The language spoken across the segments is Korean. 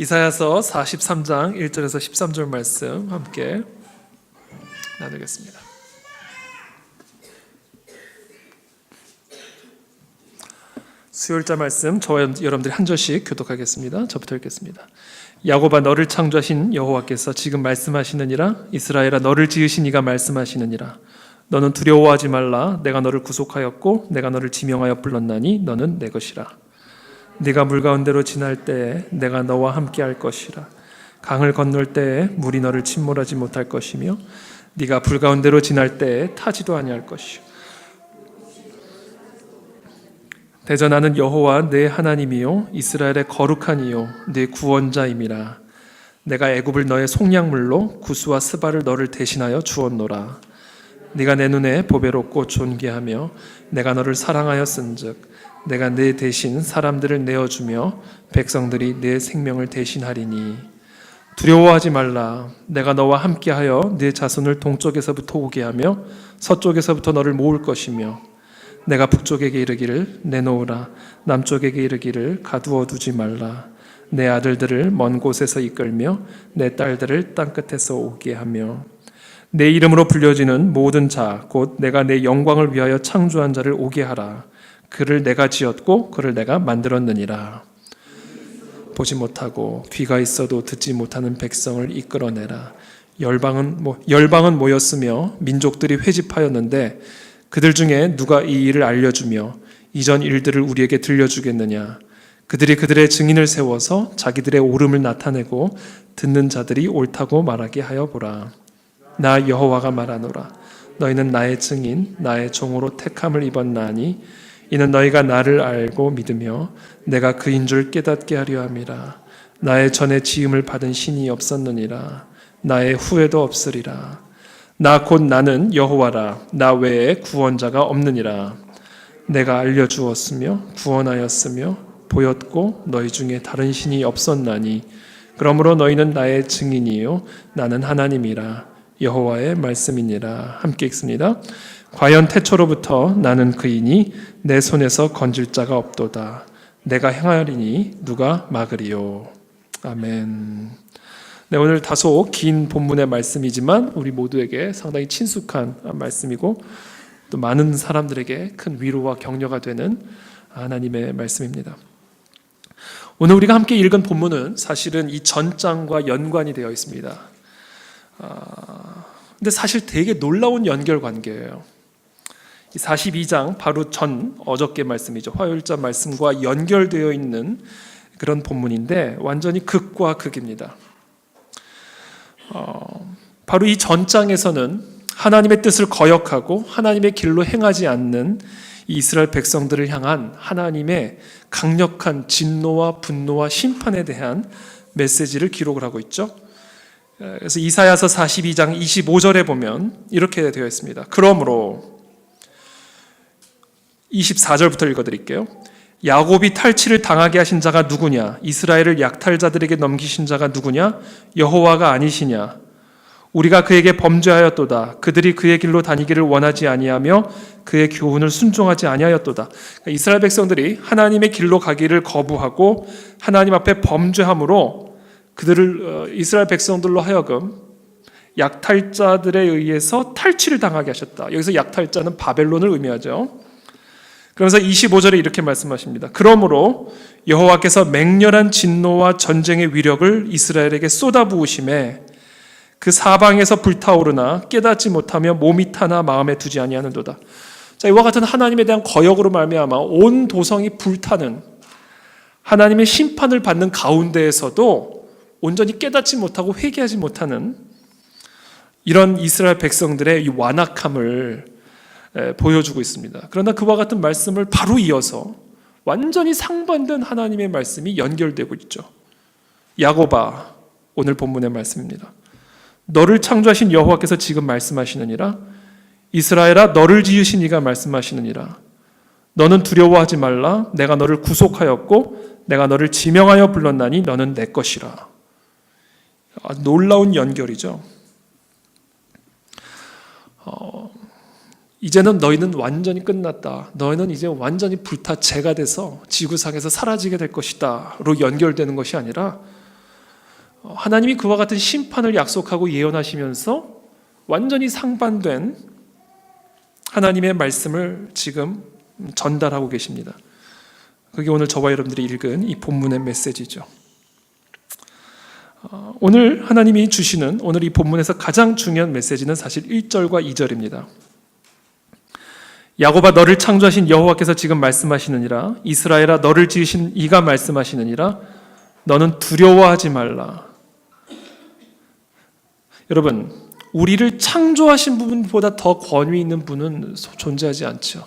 이사야서 43장 1절에서 13절 말씀 함께 나누겠습니다. 수요일자 말씀 저와 여러분들이 한 절씩 교독하겠습니다. 저부터 읽겠습니다. 야곱아, 너를 창조하신 여호와께서 지금 말씀하시느니라. 이스라엘아, 너를 지으신 이가 말씀하시느니라. 너는 두려워하지 말라. 내가 너를 구속하였고 내가 너를 지명하여 불렀나니 너는 내 것이라. 네가 물 가운데로 지날 때에 내가 너와 함께 할 것이라. 강을 건널 때에 물이 너를 침몰하지 못할 것이며 네가 불 가운데로 지날 때에 타지도 아니할 것이요. 대저 나는 여호와 내 하나님이요 이스라엘의 거룩한 이요 내 구원자임이라. 내가 애굽을 너의 속량물로 구스와 스바를 너를 대신하여 주었노라. 네가 내 눈에 보배롭고 존귀하며 내가 너를 사랑하였은즉 내가 네 대신 사람들을 내어주며 백성들이 네 생명을 대신하리니. 두려워하지 말라. 내가 너와 함께하여 네 자손을 동쪽에서부터 오게 하며 서쪽에서부터 너를 모을 것이며 내가 북쪽에게 이르기를 내놓으라. 남쪽에게 이르기를 가두어 두지 말라. 내 아들들을 먼 곳에서 이끌며 내 딸들을 땅끝에서 오게 하며 내 이름으로 불려지는 모든 자 곧 내가 내 영광을 위하여 창조한 자를 오게 하라. 그를 내가 지었고 그를 내가 만들었느니라. 보지 못하고 귀가 있어도 듣지 못하는 백성을 이끌어내라. 열방은 모였으며 민족들이 회집하였는데 그들 중에 누가 이 일을 알려주며 이전 일들을 우리에게 들려주겠느냐. 그들이 그들의 증인을 세워서 자기들의 옳음을 나타내고 듣는 자들이 옳다고 말하게 하여 보라. 나 여호와가 말하노라. 너희는 나의 증인 나의 종으로 택함을 입었나니 이는 너희가 나를 알고 믿으며 내가 그인 줄 깨닫게 하려 함이라. 나의 전에 지음을 받은 신이 없었느니라. 나의 후에도 없으리라. 나 곧 나는 여호와라. 나 외에 구원자가 없느니라. 내가 알려주었으며 구원하였으며 보였고 너희 중에 다른 신이 없었나니 그러므로 너희는 나의 증인이요 나는 하나님이라. 여호와의 말씀이니라. 함께 읽습니다. 과연 태초로부터 나는 그이니 내 손에서 건질 자가 없도다. 내가 행하리니 누가 막으리요. 아멘. 네, 오늘 다소 긴 본문의 말씀이지만 우리 모두에게 상당히 친숙한 말씀이고 또 많은 사람들에게 큰 위로와 격려가 되는 하나님의 말씀입니다. 오늘 우리가 함께 읽은 본문은 사실은 이 전장과 연관이 되어 있습니다. 근데 사실 되게 놀라운 연결관계예요. 이 42장 바로 어저께 말씀이죠. 화요일자 말씀과 연결되어 있는 그런 본문인데 완전히 극과 극입니다. 바로 이 전장에서는 하나님의 뜻을 거역하고 하나님의 길로 행하지 않는 이 이스라엘 백성들을 향한 하나님의 강력한 진노와 분노와 심판에 대한 메시지를 기록을 하고 있죠. 그래서 이사야서 42장 25절에 보면 이렇게 되어 있습니다. 그러므로 24절부터 읽어드릴게요. 야곱이 탈취를 당하게 하신 자가 누구냐? 이스라엘을 약탈자들에게 넘기신 자가 누구냐? 여호와가 아니시냐? 우리가 그에게 범죄하였도다. 그들이 그의 길로 다니기를 원하지 아니하며 그의 교훈을 순종하지 아니하였도다. 그러니까 이스라엘 백성들이 하나님의 길로 가기를 거부하고 하나님 앞에 범죄함으로 그들을 이스라엘 백성들로 하여금 약탈자들에 의해서 탈취를 당하게 하셨다. 여기서 약탈자는 바벨론을 의미하죠. 그러면서 25절에 이렇게 말씀하십니다. 그러므로 여호와께서 맹렬한 진노와 전쟁의 위력을 이스라엘에게 쏟아부으심에 그 사방에서 불타오르나 깨닫지 못하며 몸이 타나 마음에 두지 아니하는도다. 자, 이와 같은 하나님에 대한 거역으로 말미암아 온 도성이 불타는 하나님의 심판을 받는 가운데에서도 온전히 깨닫지 못하고 회개하지 못하는 이런 이스라엘 백성들의 이 완악함을 보여주고 있습니다. 그러나 그와 같은 말씀을 바로 이어서 완전히 상반된 하나님의 말씀이 연결되고 있죠. 야곱아, 오늘 본문의 말씀입니다. 너를 창조하신 여호와께서 지금 말씀하시느니라. 이스라엘아, 너를 지으신 이가 말씀하시느니라. 너는 두려워하지 말라. 내가 너를 구속하였고 내가 너를 지명하여 불렀나니 너는 내 것이라. 놀라운 연결이죠. 이제는 너희는 완전히 끝났다. 너희는 이제 완전히 불타 재가 돼서 지구상에서 사라지게 될 것이다 로 연결되는 것이 아니라 하나님이 그와 같은 심판을 약속하고 예언하시면서 완전히 상반된 하나님의 말씀을 지금 전달하고 계십니다. 그게 오늘 저와 여러분들이 읽은 이 본문의 메시지죠. 오늘 하나님이 주시는 오늘 이 본문에서 가장 중요한 메시지는 사실 1절과 2절입니다. 야곱아 너를 창조하신 여호와께서 지금 말씀하시느니라. 이스라엘아 너를 지으신 이가 말씀하시느니라. 너는 두려워하지 말라. 여러분, 우리를 창조하신 분보다 더 권위 있는 분은 존재하지 않죠.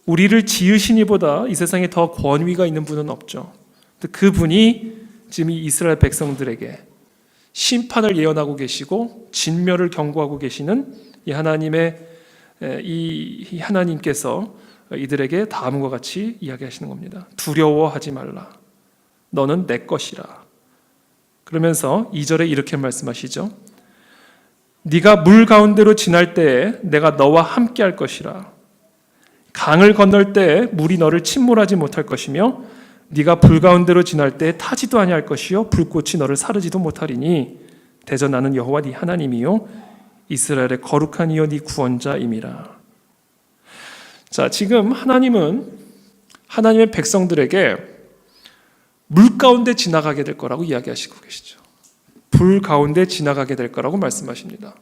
우리를 지으신 이보다 이 세상에 더 권위가 있는 분은 없죠. 그분이 지금 이 이스라엘 백성들에게 심판을 예언하고 계시고 진멸을 경고하고 계시는 이 하나님께서 이들에게 다음과 같이 이야기하시는 겁니다. 두려워하지 말라. 너는 내 것이라. 그러면서 2절에 이렇게 말씀하시죠. 네가 물 가운데로 지날 때에 내가 너와 함께 할 것이라. 강을 건널 때에 물이 너를 침몰하지 못할 것이며 네가 불 가운데로 지날 때에 타지도 아니할 것이요 불꽃이 너를 사르지도 못하리니 대저 나는 여호와 네 하나님이요 이스라엘의 거룩한 이요 네 구원자임이라. 자, 지금 하나님은 하나님의 백성들에게 물 가운데 지나가게 될 거라고 이야기하시고 계시죠. 불 가운데 지나가게 될 거라고 말씀하십니다.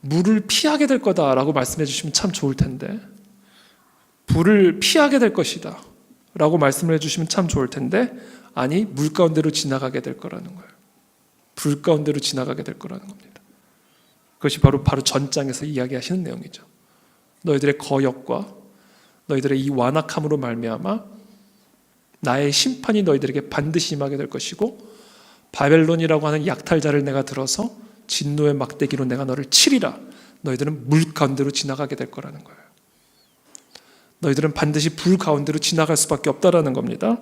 물을 피하게 될 거다라고 말씀해 주시면 참 좋을 텐데, 불을 피하게 될 것이다 라고 말씀을 해주시면 참 좋을 텐데, 아니 물 가운데로 지나가게 될 거라는 거예요. 불 가운데로 지나가게 될 거라는 겁니다. 그것이 바로 전장에서 이야기하시는 내용이죠. 너희들의 거역과 너희들의 이 완악함으로 말미암아 나의 심판이 너희들에게 반드시 임하게 될 것이고 바벨론이라고 하는 약탈자를 내가 들어서 진노의 막대기로 내가 너를 치리라. 너희들은 물 가운데로 지나가게 될 거라는 거예요. 너희들은 반드시 불 가운데로 지나갈 수밖에 없다라는 겁니다.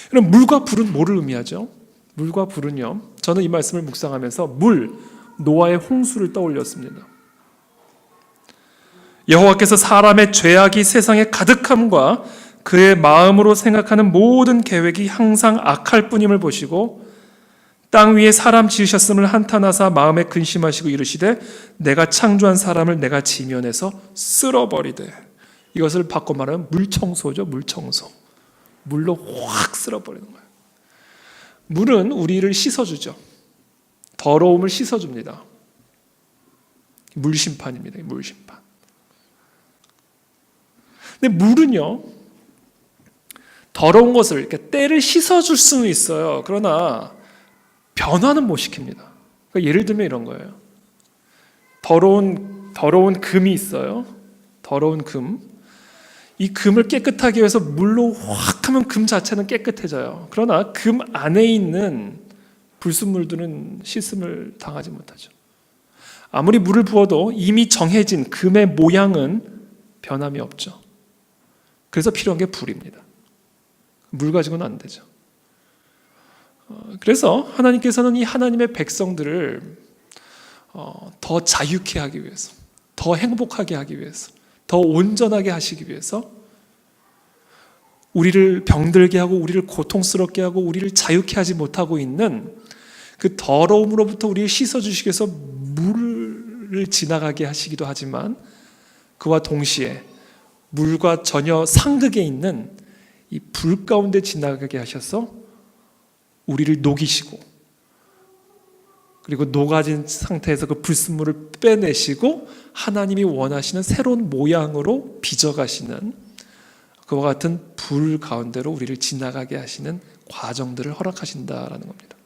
그럼 물과 불은 뭐를 의미하죠? 물과 불은요, 저는 이 말씀을 묵상하면서 노아의 홍수를 떠올렸습니다. 여호와께서 사람의 죄악이 세상에 가득함과 그의 마음으로 생각하는 모든 계획이 항상 악할 뿐임을 보시고 땅 위에 사람 지으셨음을 한탄하사 마음에 근심하시고 이르시되 내가 창조한 사람을 내가 지면에서 쓸어버리되. 이것을 바꿔 말하면 물청소죠. 물청소. 물로 확 쓸어버리는 거예요. 물은 우리를 씻어주죠. 더러움을 씻어줍니다. 물심판입니다. 물심판. 근데 물은요, 더러운 것을 이렇게 때를 씻어줄 수는 있어요. 그러나 변화는 못 시킵니다. 그러니까 예를 들면 이런 거예요. 더러운 금이 있어요. 더러운 금. 이 금을 깨끗하게 해서 물로 확 하면 금 자체는 깨끗해져요. 그러나 금 안에 있는 불순물들은 씻음을 당하지 못하죠. 아무리 물을 부어도 이미 정해진 금의 모양은 변함이 없죠. 그래서 필요한 게 불입니다. 물 가지고는 안 되죠. 그래서 하나님께서는 이 하나님의 백성들을 더 자유케 하기 위해서, 더 행복하게 하기 위해서, 더 온전하게 하시기 위해서 우리를 병들게 하고 우리를 고통스럽게 하고 우리를 자유케 하지 못하고 있는 그 더러움으로부터 우리를 씻어주시기 위해서 물을 지나가게 하시기도 하지만 그와 동시에 물과 전혀 상극에 있는 이 불 가운데 지나가게 하셔서 우리를 녹이시고 그리고 녹아진 상태에서 그 불순물을 빼내시고 하나님이 원하시는 새로운 모양으로 빚어가시는 그와 같은 불 가운데로 우리를 지나가게 하시는 과정들을 허락하신다라는 겁니다.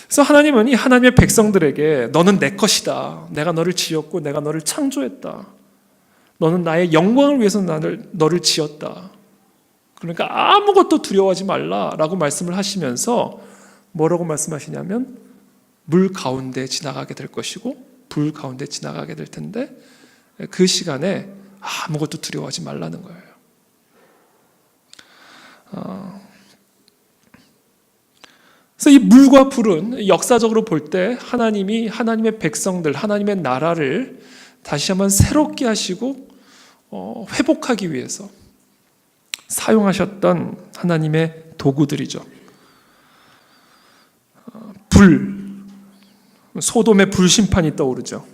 그래서 하나님은 이 하나님의 백성들에게 너는 내 것이다. 내가 너를 지었고 내가 너를 창조했다. 너는 나의 영광을 위해서 너를 지었다. 그러니까 아무것도 두려워하지 말라라고 말씀을 하시면서 뭐라고 말씀하시냐면 물 가운데 지나가게 될 것이고 불 가운데 지나가게 될 텐데 그 시간에 아무것도 두려워하지 말라는 거예요. 그래서 이 물과 불은 역사적으로 볼 때 하나님이 하나님의 백성들, 하나님의 나라를 다시 한번 새롭게 하시고 회복하기 위해서 사용하셨던 하나님의 도구들이죠. 불, 소돔의 불심판이 떠오르죠.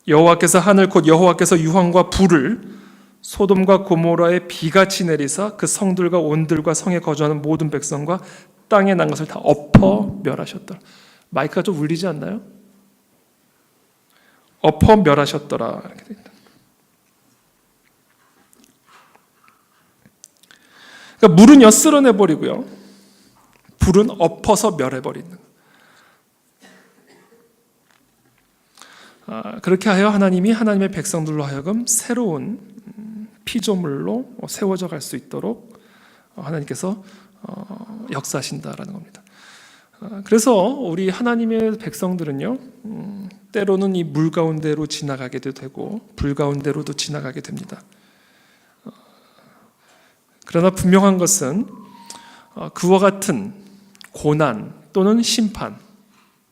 여호와께서 하늘 곧 여호와께서 유황과 불을 소돔과 고모라에 비같이 내리사 그 성들과 온들과 성에 거주하는 모든 백성과 땅에 난 것을 다 엎어 멸하셨더라. 마이크가 좀 울리지 않나요? 엎어 멸하셨더라. 이렇게 돼 있다. 그러니까 물은요 쓸어내버리고요, 불은 엎어서 멸해버리는. 그렇게 하여 하나님이 하나님의 백성들로 하여금 새로운 피조물로 세워져 갈 수 있도록 하나님께서 역사하신다라는 겁니다. 그래서 우리 하나님의 백성들은요, 때로는 이 물 가운데로 지나가게도 되고 불 가운데로도 지나가게 됩니다. 그러나 분명한 것은 그와 같은 고난 또는 심판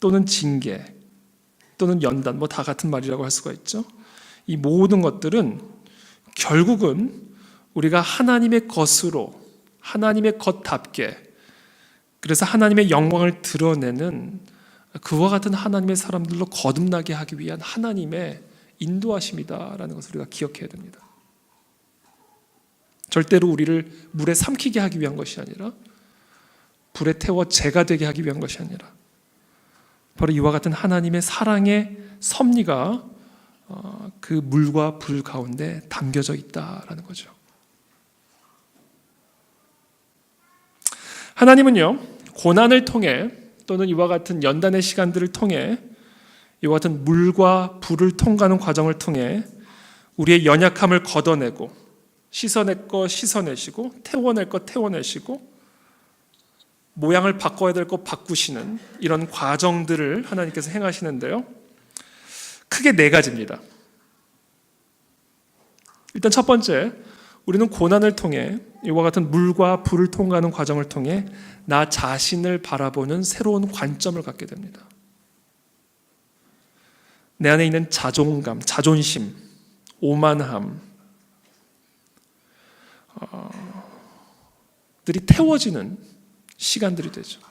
또는 징계 또는 연단, 뭐 다 같은 말이라고 할 수가 있죠. 이 모든 것들은 결국은 우리가 하나님의 것으로, 하나님의 것답게, 그래서 하나님의 영광을 드러내는 그와 같은 하나님의 사람들로 거듭나게 하기 위한 하나님의 인도하심이다라는 것을 우리가 기억해야 됩니다. 절대로 우리를 물에 삼키게 하기 위한 것이 아니라, 불에 태워 재가 되게 하기 위한 것이 아니라, 바로 이와 같은 하나님의 사랑의 섭리가 그 물과 불 가운데 담겨져 있다라는 거죠. 하나님은요, 고난을 통해 또는 이와 같은 연단의 시간들을 통해, 이와 같은 물과 불을 통과하는 과정을 통해 우리의 연약함을 걷어내고, 씻어낼 거 씻어내시고, 태워낼 거 태워내시고, 모양을 바꿔야 될 거 바꾸시는 이런 과정들을 하나님께서 행하시는데요, 크게 네 가지입니다. 일단 첫 번째, 우리는 고난을 통해, 이와 같은 물과 불을 통과하는 과정을 통해 나 자신을 바라보는 새로운 관점을 갖게 됩니다. 내 안에 있는 자존감, 자존심, 오만함 들이 태워지는 시간들이 되죠.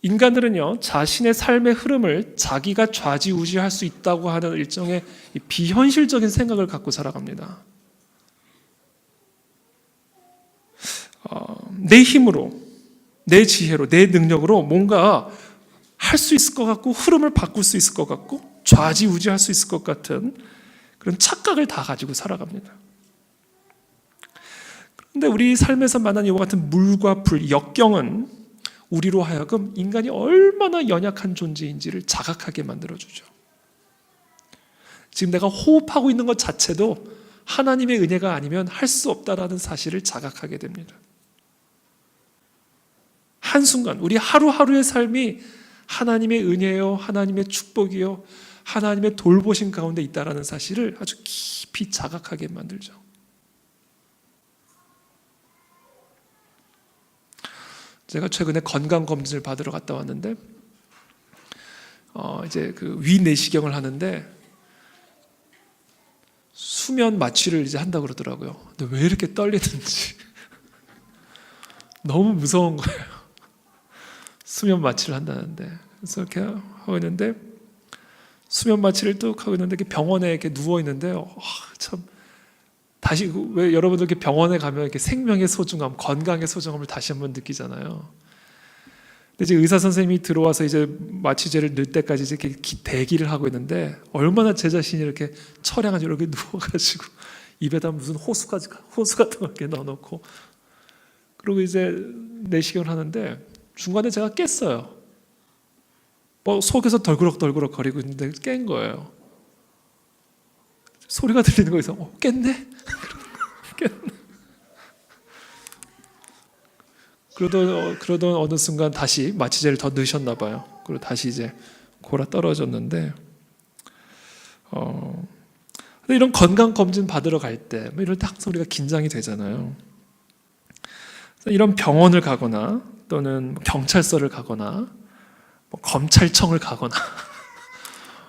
인간들은요, 자신의 삶의 흐름을 자기가 좌지우지할 수 있다고 하는 일종의 비현실적인 생각을 갖고 살아갑니다. 내 힘으로, 내 지혜로, 내 능력으로 뭔가 할 수 있을 것 같고, 흐름을 바꿀 수 있을 것 같고, 좌지우지할 수 있을 것 같은 그런 착각을 다 가지고 살아갑니다. 그런데 우리 삶에서 만난 이와 같은 물과 불, 역경은 우리로 하여금 인간이 얼마나 연약한 존재인지를 자각하게 만들어주죠. 지금 내가 호흡하고 있는 것 자체도 하나님의 은혜가 아니면 할 수 없다라는 사실을 자각하게 됩니다. 한순간 우리 하루하루의 삶이 하나님의 은혜요, 하나님의 축복이요, 하나님의 돌보심 가운데 있다라는 사실을 아주 깊이 자각하게 만들죠. 제가 최근에 건강검진을 받으러 갔다 왔는데, 이제 그 위내시경을 하는데 수면 마취를 이제 한다고 그러더라고요. 근데 왜 이렇게 떨리는지 너무 무서운 거예요. 수면 마취를 한다는데. 그래서 이렇게 하고 있는데, 수면 마취를 뚝 하고 있는데 병원에 이렇게 누워 있는데요. 참 다시, 왜 여러분들 이렇게 병원에 가면 이렇게 생명의 소중함, 건강의 소중함을 다시 한번 느끼잖아요. 근데 이제 의사 선생님이 들어와서 이제 마취제를 넣을 때까지 이제 이렇게 대기를 하고 있는데, 얼마나 제 자신이 이렇게 처량하게 이렇게 누워가지고 입에다 무슨 호수 같은 거 이렇게 넣어놓고, 그리고 이제 내시경을 하는데 중간에 제가 깼어요. 속에서 덜그럭덜그럭 거리고 있는데 깬 거예요. 소리가 들리는 거에서 깼네? 깼네. 그러던 어느 순간 다시 마취제를 더 넣으셨나 봐요. 그리고 다시 이제 골아 떨어졌는데, 근데 이런 건강 검진 받으러 갈 때, 이럴 때 항상 우리가 긴장이 되잖아요. 이런 병원을 가거나 또는 경찰서를 가거나 검찰청을 가거나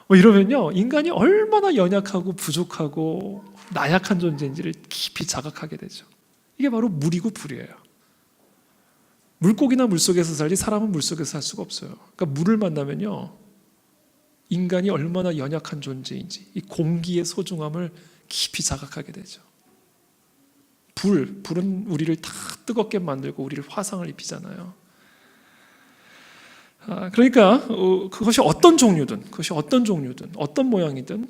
이러면요, 인간이 얼마나 연약하고 부족하고 나약한 존재인지를 깊이 자각하게 되죠. 이게 바로 물이고 불이에요. 물고기나 물속에서 살지 사람은 물속에서 살 수가 없어요. 그러니까 물을 만나면요, 인간이 얼마나 연약한 존재인지 이 공기의 소중함을 깊이 자각하게 되죠. 불은 우리를 다 뜨겁게 만들고 우리를 화상을 입히잖아요. 그러니까 그것이 어떤 종류든 어떤 모양이든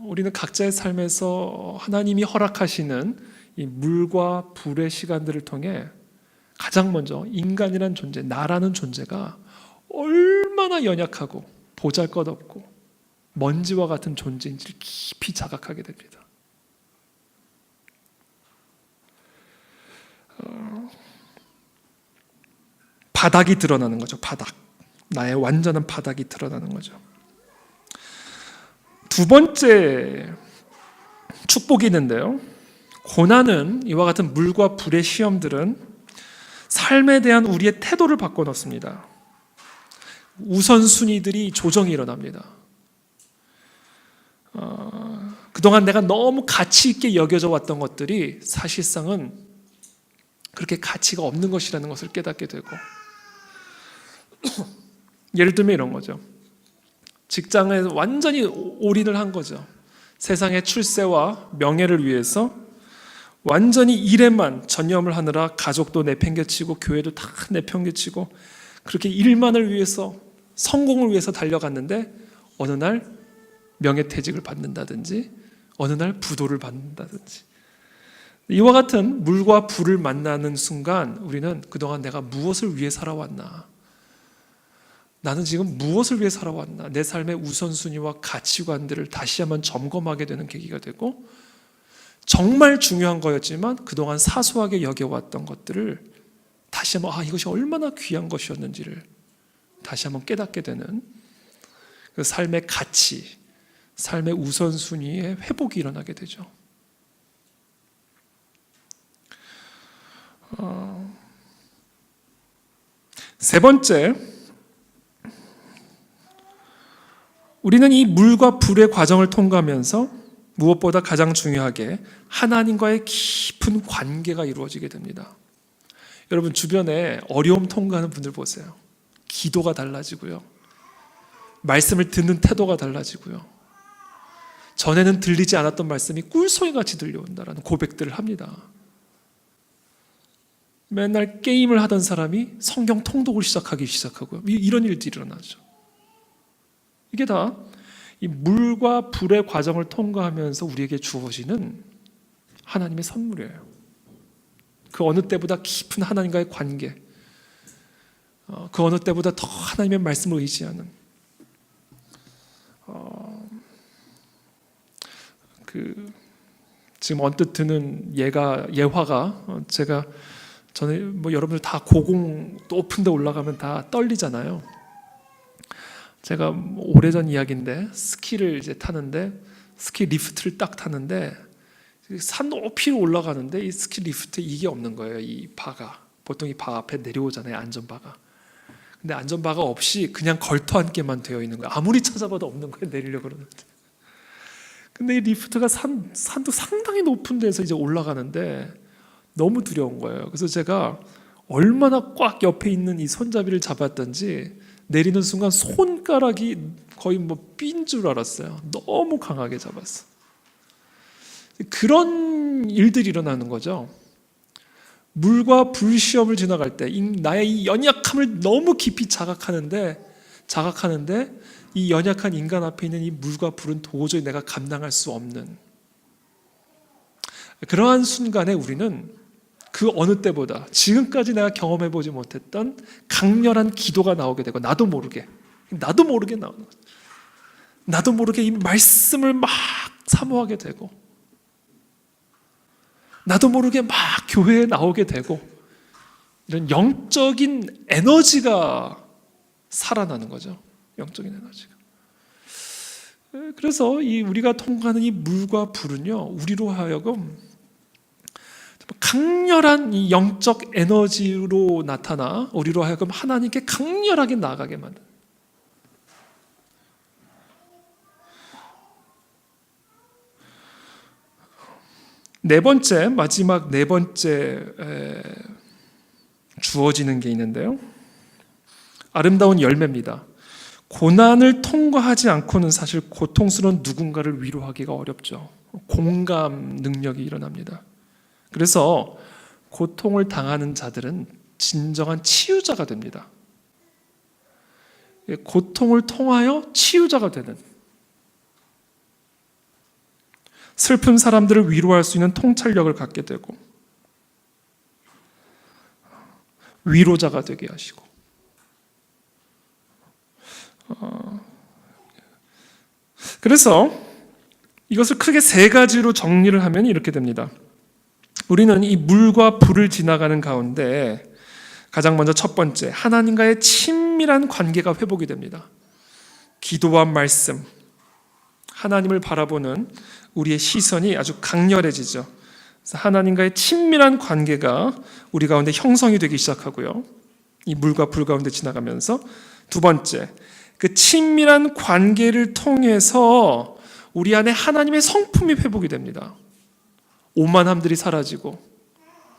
우리는 각자의 삶에서 하나님이 허락하시는 이 물과 불의 시간들을 통해 가장 먼저 인간이라는 존재, 나라는 존재가 얼마나 연약하고 보잘것없고 먼지와 같은 존재인지를 깊이 자각하게 됩니다. 바닥이 드러나는 거죠. 바닥. 나의 완전한 바닥이 드러나는 거죠. 두 번째 축복이 있는데요. 고난은 이와 같은 물과 불의 시험들은 삶에 대한 우리의 태도를 바꿔놓습니다. 우선순위들이 조정이 일어납니다. 그동안 내가 너무 가치 있게 여겨져 왔던 것들이 사실상은 그렇게 가치가 없는 것이라는 것을 깨닫게 되고, 예를 들면 이런 거죠. 직장에 완전히 올인을 한 거죠. 세상의 출세와 명예를 위해서 완전히 일에만 전념을 하느라 가족도 내팽개치고 교회도 다 내팽개치고 그렇게 일만을 위해서, 성공을 위해서 달려갔는데 어느 날 명예퇴직을 받는다든지 어느 날 부도를 받는다든지, 이와 같은 물과 불을 만나는 순간 우리는 그동안 내가 무엇을 위해 살아왔나, 나는 지금 무엇을 위해 살아왔나, 내 삶의 우선순위와 가치관들을 다시 한번 점검하게 되는 계기가 되고, 정말 중요한 거였지만 그동안 사소하게 여겨왔던 것들을 다시 한번 이것이 얼마나 귀한 것이었는지를 다시 한번 깨닫게 되는 그 삶의 가치, 삶의 우선순위의 회복이 일어나게 되죠. 세 번째, 우리는 이 물과 불의 과정을 통과하면서 무엇보다 가장 중요하게 하나님과의 깊은 관계가 이루어지게 됩니다. 여러분 주변에 어려움 통과하는 분들 보세요. 기도가 달라지고요, 말씀을 듣는 태도가 달라지고요, 전에는 들리지 않았던 말씀이 꿀송이같이 들려온다라는 고백들을 합니다. 맨날 게임을 하던 사람이 성경 통독을 시작하고요. 이런 일들이 일어나죠. 이게 다 이 물과 불의 과정을 통과하면서 우리에게 주어지는 하나님의 선물이에요. 그 어느 때보다 깊은 하나님과의 관계, 그 어느 때보다 더 하나님의 말씀을 의지하는, 지금 언뜻 드는 예화가, 제가 전에 여러분들 다 고공 높은 데 올라가면 다 떨리잖아요. 제가 오래전 이야기인데 스키를 이제 타는데, 스키 리프트를 딱 타는데 산 높이로 올라가는데 이 스키 리프트에 이게 없는 거예요. 이 바가, 보통 이 바 앞에 내려오잖아요, 안전바가. 근데 안전바가 없이 그냥 걸터 앉게만 되어 있는 거예요. 아무리 찾아봐도 없는 거예요, 내리려고 그러는데. 근데 이 리프트가 산도 상당히 높은 데서 이제 올라가는데 너무 두려운 거예요. 그래서 제가 얼마나 꽉 옆에 있는 이 손잡이를 잡았던지 내리는 순간 손가락이 거의 삔 줄 알았어요. 너무 강하게 잡았어. 그런 일들이 일어나는 거죠. 물과 불 시험을 지나갈 때 나의 이 연약함을 너무 깊이 자각하는데 이 연약한 인간 앞에 있는 이 물과 불은 도저히 내가 감당할 수 없는, 그러한 순간에 우리는 그 어느 때보다 지금까지 내가 경험해보지 못했던 강렬한 기도가 나오게 되고, 나도 모르게 나오는 거죠. 나도 모르게 이 말씀을 막 사모하게 되고, 나도 모르게 막 교회에 나오게 되고, 이런 영적인 에너지가 살아나는 거죠. 영적인 에너지가. 그래서 우리가 통과하는 이 물과 불은요, 우리로 하여금 강렬한 이 영적 에너지로 나타나 우리로 하여금 하나님께 강렬하게 나아가게 만든, 네 번째, 마지막 네 번째 주어지는 게 있는데요. 아름다운 열매입니다. 고난을 통과하지 않고는 사실 고통스러운 누군가를 위로하기가 어렵죠. 공감 능력이 일어납니다. 그래서 고통을 당하는 자들은 진정한 치유자가 됩니다. 고통을 통하여 치유자가 되는, 슬픈 사람들을 위로할 수 있는 통찰력을 갖게 되고 위로자가 되게 하시고, 그래서 이것을 크게 세 가지로 정리를 하면 이렇게 됩니다. 우리는 이 물과 불을 지나가는 가운데 가장 먼저 첫 번째, 하나님과의 친밀한 관계가 회복이 됩니다. 기도와 말씀, 하나님을 바라보는 우리의 시선이 아주 강렬해지죠. 그래서 하나님과의 친밀한 관계가 우리 가운데 형성이 되기 시작하고요. 이 물과 불 가운데 지나가면서 두 번째, 그 친밀한 관계를 통해서 우리 안에 하나님의 성품이 회복이 됩니다. 오만함들이 사라지고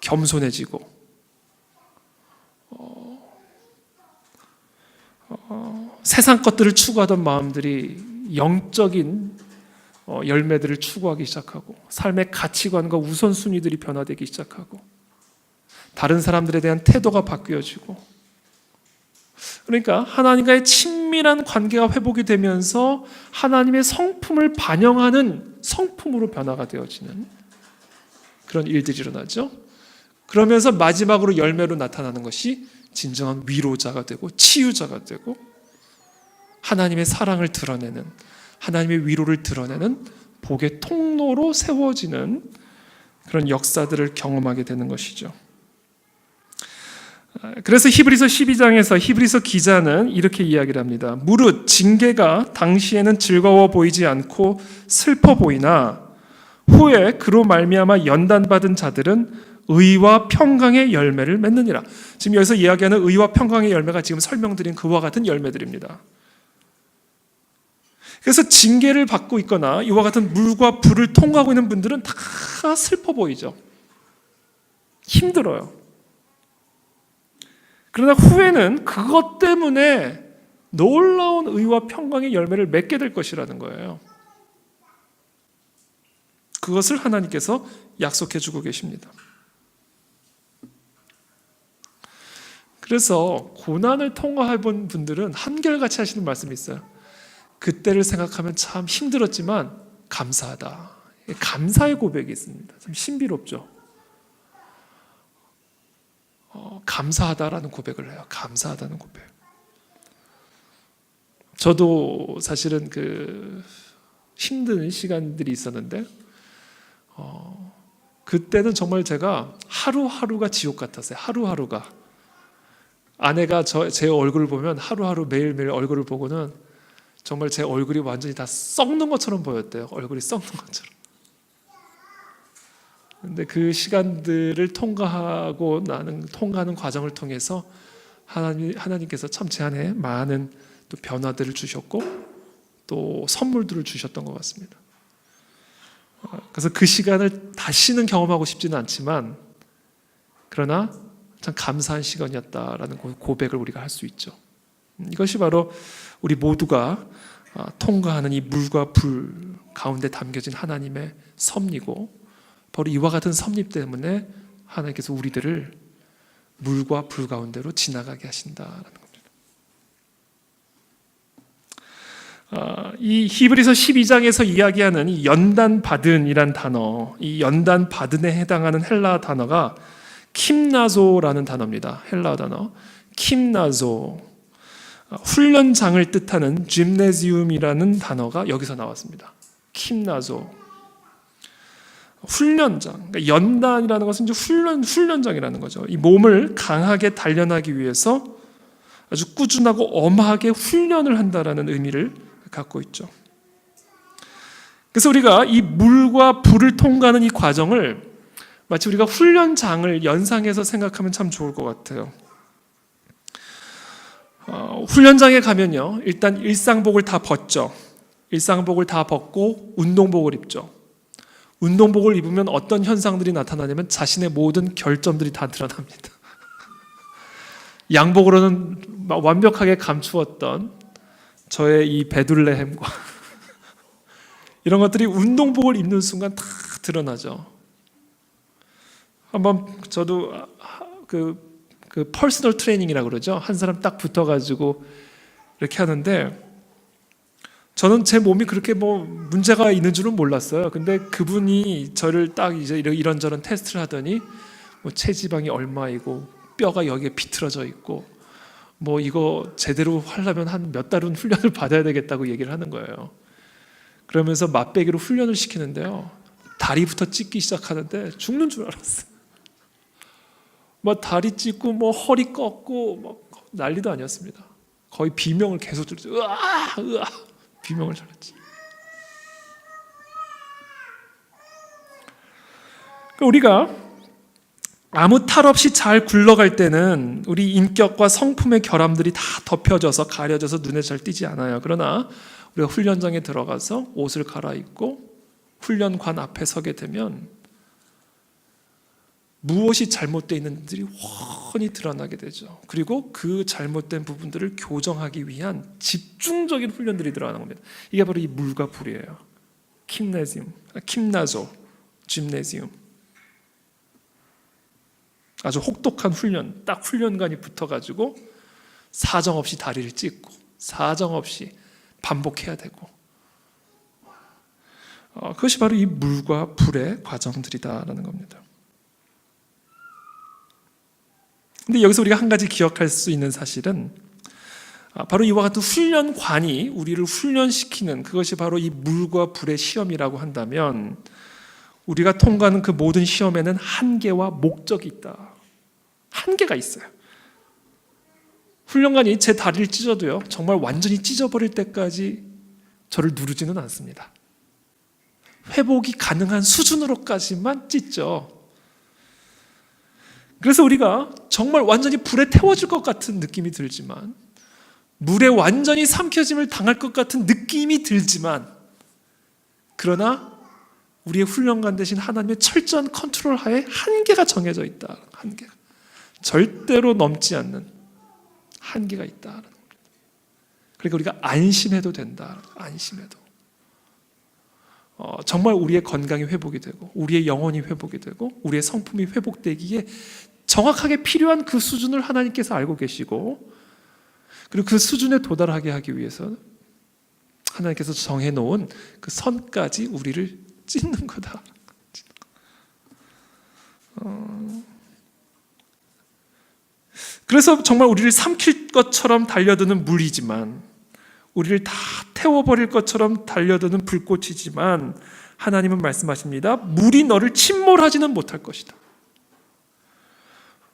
겸손해지고 세상 것들을 추구하던 마음들이 영적인 열매들을 추구하기 시작하고 삶의 가치관과 우선순위들이 변화되기 시작하고 다른 사람들에 대한 태도가 바뀌어지고, 그러니까 하나님과의 친밀한 관계가 회복이 되면서 하나님의 성품을 반영하는 성품으로 변화가 되어지는 그런 일들이 일어나죠. 그러면서 마지막으로 열매로 나타나는 것이 진정한 위로자가 되고 치유자가 되고 하나님의 사랑을 드러내는, 하나님의 위로를 드러내는 복의 통로로 세워지는 그런 역사들을 경험하게 되는 것이죠. 그래서 히브리서 12장에서 히브리서 기자는 이렇게 이야기를 합니다. 무릇 징계가 당시에는 즐거워 보이지 않고 슬퍼 보이나 후에 그로 말미암아 연단받은 자들은 의와 평강의 열매를 맺느니라. 지금 여기서 이야기하는 의와 평강의 열매가 지금 설명드린 그와 같은 열매들입니다. 그래서 징계를 받고 있거나 이와 같은 물과 불을 통과하고 있는 분들은 다 슬퍼 보이죠. 힘들어요. 그러나 후에는 그것 때문에 놀라운 의와 평강의 열매를 맺게 될 것이라는 거예요. 그것을 하나님께서 약속해 주고 계십니다. 그래서 고난을 통과해본 분들은 한결같이 하시는 말씀이 있어요. 그때를 생각하면 참 힘들었지만 감사하다. 감사의 고백이 있습니다. 참 신비롭죠. 감사하다라는 고백을 해요. 감사하다는 고백. 저도 사실은 힘든 시간들이 있었는데 그때는 정말 제가 하루하루가 지옥 같았어요. 하루하루가. 아내가 제 얼굴을 보면 하루하루 매일매일 얼굴을 보고는 정말 제 얼굴이 완전히 다 썩는 것처럼 보였대요. 얼굴이 썩는 것처럼. 근데 그 시간들을 통과하는 과정을 통해서 하나님께서 참 제 안에 많은 또 변화들을 주셨고 또 선물들을 주셨던 것 같습니다. 그래서 그 시간을 다시는 경험하고 싶지는 않지만 그러나 참 감사한 시간이었다라는 고백을 우리가 할 수 있죠. 이것이 바로 우리 모두가 통과하는 이 물과 불 가운데 담겨진 하나님의 섭리고, 바로 이와 같은 섭리 때문에 하나님께서 우리들을 물과 불 가운데로 지나가게 하신다라는 겁니다. 이 히브리서 12장에서 이야기하는 이 연단받은이란 단어, 이 연단받은에 해당하는 헬라어 단어가 킴나조라는 단어입니다. 헬라어 단어 킴나조. 훈련장을 뜻하는 짐네지움이라는 단어가 여기서 나왔습니다. 킴나조. 훈련장. 그러니까 연단이라는 것은 이제 훈련장이라는 거죠. 이 몸을 강하게 단련하기 위해서 아주 꾸준하고 엄하게 훈련을 한다라는 의미를 갖고 있죠. 그래서 우리가 이 물과 불을 통과하는 이 과정을 마치 우리가 훈련장을 연상해서 생각하면 참 좋을 것 같아요. 훈련장에 가면요, 일단 일상복을 다 벗죠. 일상복을 다 벗고 운동복을 입죠. 운동복을 입으면 어떤 현상들이 나타나냐면 자신의 모든 결점들이 다 드러납니다. 양복으로는 완벽하게 감추었던 저의 이 베들레헴과 이런 것들이 운동복을 입는 순간 다 드러나죠. 한번 저도 그 퍼스널 트레이닝이라고 그러죠. 한 사람 딱 붙어가지고 이렇게 하는데 저는 제 몸이 그렇게 뭐 문제가 있는 줄은 몰랐어요. 근데 그분이 저를 딱 이제 이런저런 테스트를 하더니 뭐 체지방이 얼마이고 뼈가 여기에 비틀어져 있고 뭐 이거 제대로 하려면 한 몇 달은 훈련을 받아야 되겠다고 얘기를 하는 거예요. 그러면서 맛배기로 훈련을 시키는데요. 다리부터 찢기 시작하는데 죽는 줄 알았어요. 뭐 다리 찢고 뭐 허리 꺾고 뭐 난리도 아니었습니다. 거의 비명을 계속 들었죠. 으아, 으아, 비명을 질렀지. 우리가 아무 탈 없이 잘 굴러갈 때는 우리 인격과 성품의 결함들이 다 덮여져서 가려져서 눈에 잘 띄지 않아요. 그러나 우리가 훈련장에 들어가서 옷을 갈아입고 훈련관 앞에 서게 되면 무엇이 잘못되어 있는지들이 훤히 드러나게 되죠. 그리고 그 잘못된 부분들을 교정하기 위한 집중적인 훈련들이 들어가는 겁니다. 이게 바로 이 물과 불이에요. 킴나조, 짐네지움. 아주 혹독한 훈련, 딱 훈련관이 붙어가지고 사정없이 다리를 찢고 사정없이 반복해야 되고 그것이 바로 이 물과 불의 과정들이다라는 겁니다. 근데 여기서 우리가 한 가지 기억할 수 있는 사실은 바로 이와 같은 훈련관이 우리를 훈련시키는 그것이 바로 이 물과 불의 시험이라고 한다면 우리가 통과하는 그 모든 시험에는 한계와 목적이 있다. 한계가 있어요. 훈련관이 제 다리를 찢어도요, 정말 완전히 찢어버릴 때까지 저를 누르지는 않습니다. 회복이 가능한 수준으로까지만 찢죠. 그래서 우리가 정말 완전히 불에 태워질 것 같은 느낌이 들지만, 물에 완전히 삼켜짐을 당할 것 같은 느낌이 들지만, 그러나 우리의 훈련관 대신 하나님의 철저한 컨트롤 하에 한계가 정해져 있다. 한계가 절대로 넘지 않는 한계가 있다. 그러니까 우리가 안심해도 된다. 안심해도 정말 우리의 건강이 회복이 되고 우리의 영혼이 회복이 되고 우리의 성품이 회복되기에 정확하게 필요한 그 수준을 하나님께서 알고 계시고, 그리고 그 수준에 도달하게 하기 위해서 하나님께서 정해놓은 그 선까지 우리를 찢는 거다. 그래서 정말 우리를 삼킬 것처럼 달려드는 물이지만, 우리를 다 태워버릴 것처럼 달려드는 불꽃이지만, 하나님은 말씀하십니다. 물이 너를 침몰하지는 못할 것이다.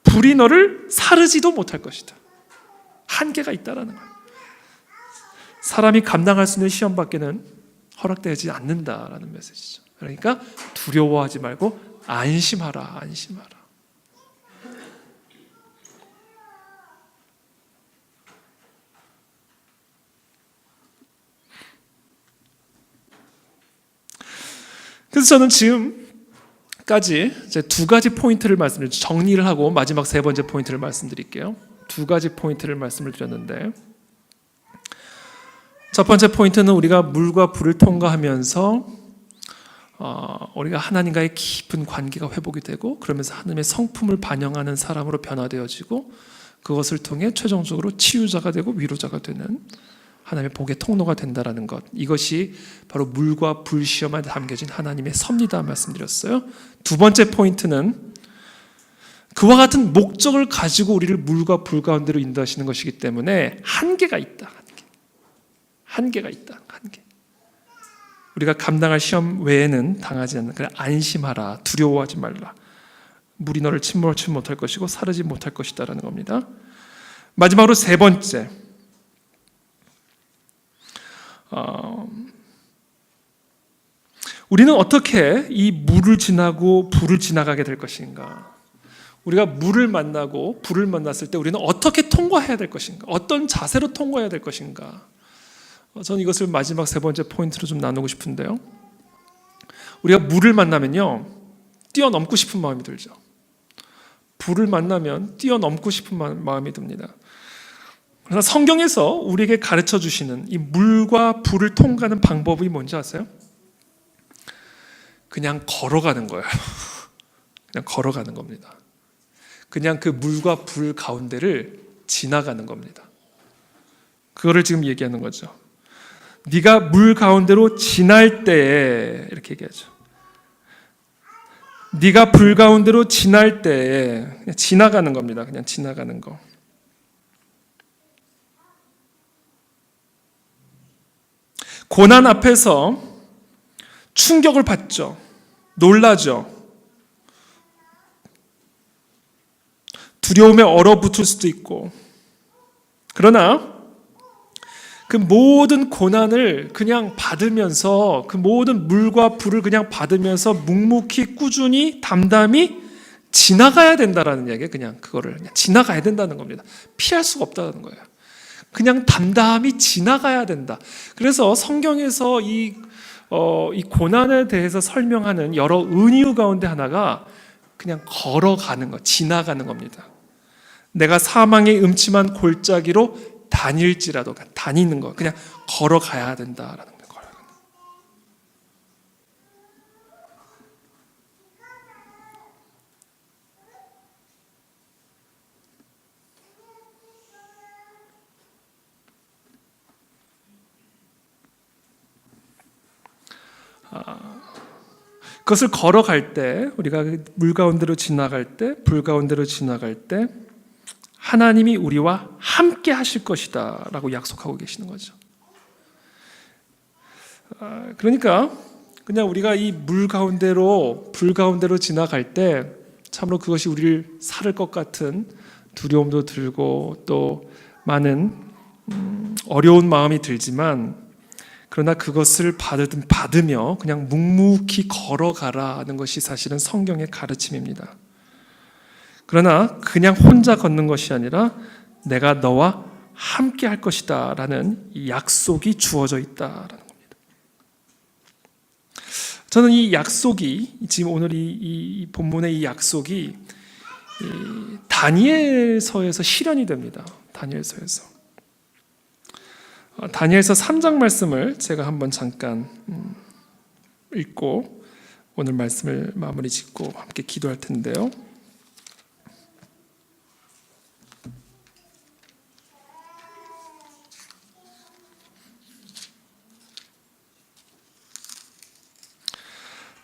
불이 너를 사르지도 못할 것이다. 한계가 있다라는 거예요. 사람이 감당할 수 있는 시험 밖에는 허락되지 않는다라는 메시지죠. 그러니까 두려워하지 말고 안심하라, 안심하라. 그래서 저는 지금까지 이제 두 가지 포인트를 정리를 하고 마지막 세 번째 포인트를 말씀드릴게요. 두 가지 포인트를 말씀을 드렸는데, 첫 번째 포인트는 우리가 물과 불을 통과하면서 우리가 하나님과의 깊은 관계가 회복이 되고, 그러면서 하나님의 성품을 반영하는 사람으로 변화되어지고, 그것을 통해 최종적으로 치유자가 되고 위로자가 되는 하나님의 복의 통로가 된다라는 것, 이것이 바로 물과 불 시험에 담겨진 하나님의 섭리다 말씀드렸어요. 두 번째 포인트는 그와 같은 목적을 가지고 우리를 물과 불 가운데로 인도하시는 것이기 때문에 한계가 있다. 한계가 있다. 한계. 우리가 감당할 시험 외에는 당하지 않는, 그래 안심하라, 두려워하지 말라. 물이 너를 침몰치 못할 것이고 사르지 못할 것이다라는 겁니다. 마지막으로 세 번째, 우리는 어떻게 이 물을 지나고 불을 지나가게 될 것인가? 우리가 물을 만나고 불을 만났을 때 우리는 어떻게 통과해야 될 것인가? 어떤 자세로 통과해야 될 것인가? 저는 이것을 마지막 세 번째 포인트로 좀 나누고 싶은데요. 우리가 물을 만나면요, 뛰어넘고 싶은 마음이 들죠. 불을 만나면 뛰어넘고 싶은 마음이 듭니다. 그래서 성경에서 우리에게 가르쳐 주시는 이 물과 불을 통과하는 방법이 뭔지 아세요? 그냥 걸어가는 거예요. 그냥 걸어가는 겁니다. 그냥 그 물과 불 가운데를 지나가는 겁니다. 그거를 지금 얘기하는 거죠. 네가 물 가운데로 지날 때에, 이렇게 얘기하죠. 네가 불 가운데로 지날 때에, 그냥 지나가는 겁니다. 그냥 지나가는 거. 고난 앞에서 충격을 받죠. 놀라죠. 두려움에 얼어붙을 수도 있고. 그러나 그 모든 고난을 그냥 받으면서, 그 모든 물과 불을 그냥 받으면서 묵묵히 꾸준히 담담히 지나가야 된다라는 이야기예요. 그냥 그거를 그냥 지나가야 된다는 겁니다. 피할 수가 없다는 거예요. 그냥 담담히 지나가야 된다. 그래서 성경에서 이 고난에 대해서 설명하는 여러 은유 가운데 하나가 그냥 걸어가는 것, 지나가는 겁니다. 내가 사망의 음침한 골짜기로 다닐지라도, 다니는 거, 그냥 걸어가야 된다라는 거예요. 그것을 걸어갈 때, 우리가 물 가운데로 지나갈 때, 불 가운데로 지나갈 때 하나님이 우리와 함께 하실 것이다 라고 약속하고 계시는 거죠. 그러니까 그냥 우리가 이 물 가운데로, 불 가운데로 지나갈 때 참으로 그것이 우리를 살을 것 같은 두려움도 들고 또 많은 어려운 마음이 들지만, 그러나 그것을 받으며 그냥 묵묵히 걸어가라는 것이 사실은 성경의 가르침입니다. 그러나 그냥 혼자 걷는 것이 아니라 내가 너와 함께 할 것이다 라는 이 약속이 주어져 있다라는 겁니다. 저는 이 약속이, 지금 오늘 이 본문의 이 약속이 다니엘서에서 실현이 됩니다. 다니엘서에서. 다니엘서 3장 말씀을 제가 한번 잠깐 읽고 오늘 말씀을 마무리 짓고 함께 기도할 텐데요.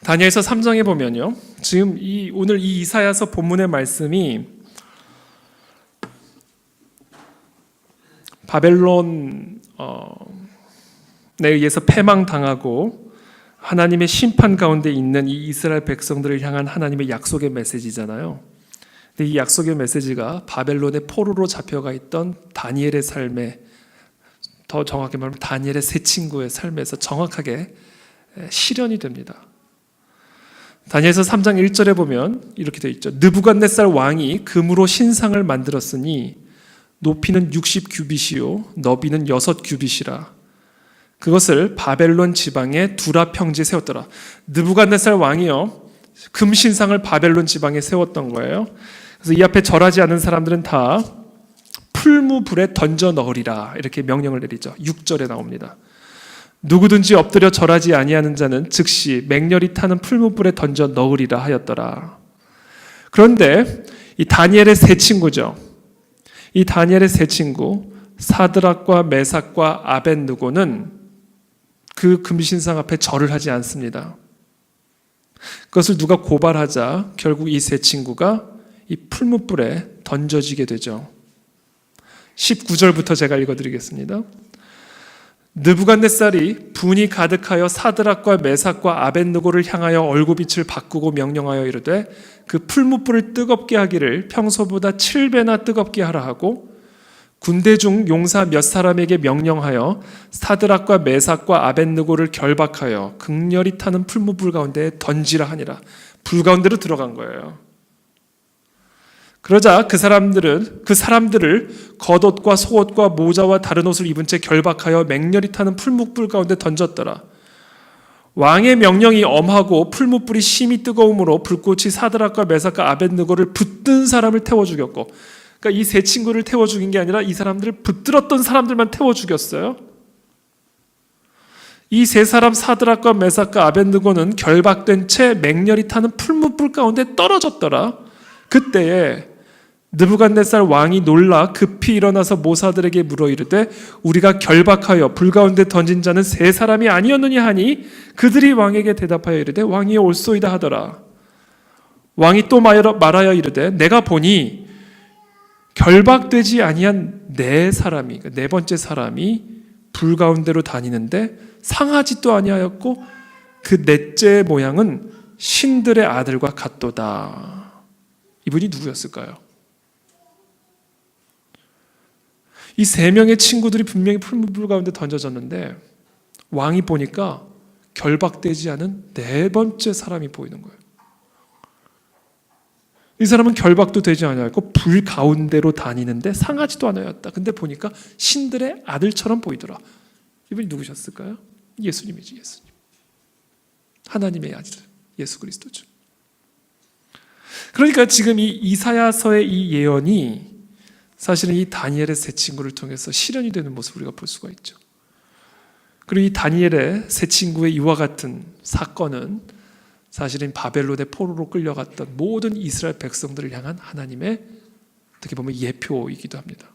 다니엘서 3장에 보면요, 지금 오늘 이 이사야서 본문의 말씀이 바벨론에 의해서 패망당하고 하나님의 심판 가운데 있는 이 이스라엘 백성들을 향한 하나님의 약속의 메시지잖아요. 근데 이 약속의 메시지가 바벨론의 포로로 잡혀가 있던 다니엘의 삶에, 더 정확히 말하면 다니엘의 세 친구의 삶에서 정확하게 실현이 됩니다. 다니엘서 3장 1절에 보면 이렇게 되어 있죠. 느부갓네살 왕이 금으로 신상을 만들었으니 높이는 60규빗이요 너비는 6규빗이라. 그것을 바벨론 지방의 두라 평지에 세웠더라. 느부갓네살 왕이요 금 신상을 바벨론 지방에 세웠던 거예요. 그래서 이 앞에 절하지 않은 사람들은 다 풀무불에 던져 넣으리라 이렇게 명령을 내리죠. 6절에 나옵니다. 누구든지 엎드려 절하지 아니하는 자는 즉시 맹렬히 타는 풀무불에 던져 넣으리라 하였더라. 그런데 이 다니엘의 세 친구죠. 이 다니엘의 세 친구 사드락과 메삭과 아벳느고는 그 금신상 앞에 절을 하지 않습니다. 그것을 누가 고발하자 결국 이 세 친구가 이 풀무불에 던져지게 되죠. 19절부터 제가 읽어드리겠습니다. 느부갓네살이 분이 가득하여 사드락과 메삭과 아벳느고를 향하여 얼굴빛을 바꾸고 명령하여 이르되 그 풀무불을 뜨겁게 하기를 평소보다 7배나 뜨겁게 하라 하고 군대 중 용사 몇 사람에게 명령하여 사드락과 메삭과 아벳느고를 결박하여 극렬히 타는 풀무불 가운데 던지라 하니라. 불 가운데로 들어간 거예요. 그러자 그 사람들을 겉옷과 속옷과 모자와 다른 옷을 입은 채 결박하여 맹렬히 타는 풀무불 가운데 던졌더라. 왕의 명령이 엄하고 풀무불이 심히 뜨거움으로 불꽃이 사드락과 메삭과 아벳느고를 붙든 사람을 태워 죽였고, 그러니까 이 세 친구를 태워 죽인 게 아니라 이 사람들을 붙들었던 사람들만 태워 죽였어요. 이 세 사람 사드락과 메삭과 아벳느고는 결박된 채 맹렬히 타는 풀무불 가운데 떨어졌더라. 그때에 느부갓네살 왕이 놀라 급히 일어나서 모사들에게 물어 이르되 우리가 결박하여 불 가운데 던진 자는 세 사람이 아니었느냐 하니 그들이 왕에게 대답하여 이르되 왕이 옳소이다 하더라. 왕이 또 말하여 이르되 내가 보니 결박되지 아니한 네 사람이, 네 번째 사람이 불 가운데로 다니는데 상하지도 아니하였고 그 넷째 모양은 신들의 아들과 같도다. 이분이 누구였을까요? 이 세 명의 친구들이 분명히 풀무불 가운데 던져졌는데 왕이 보니까 결박되지 않은 네 번째 사람이 보이는 거예요. 이 사람은 결박도 되지 않았고 불 가운데로 다니는데 상하지도 않았다. 근데 보니까 신들의 아들처럼 보이더라. 이분이 누구셨을까요? 예수님이지, 예수님. 하나님의 아들, 예수 그리스도죠. 그러니까 지금 이 이사야서의 이 예언이 사실은 이 다니엘의 세 친구를 통해서 실현이 되는 모습을 우리가 볼 수가 있죠. 그리고 이 다니엘의 세 친구의 이와 같은 사건은 사실은 바벨론의 포로로 끌려갔던 모든 이스라엘 백성들을 향한 하나님의 어떻게 보면 예표이기도 합니다.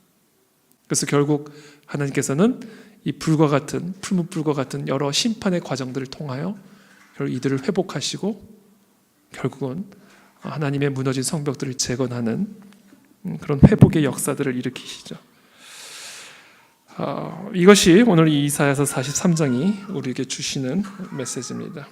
그래서 결국 하나님께서는 이 불과 같은 풀무불과 같은 여러 심판의 과정들을 통하여 결국 이들을 회복하시고 결국은 하나님의 무너진 성벽들을 재건하는 그런 회복의 역사들을 일으키시죠. 이것이 오늘 이 이사야서 43장이 우리에게 주시는 메시지입니다.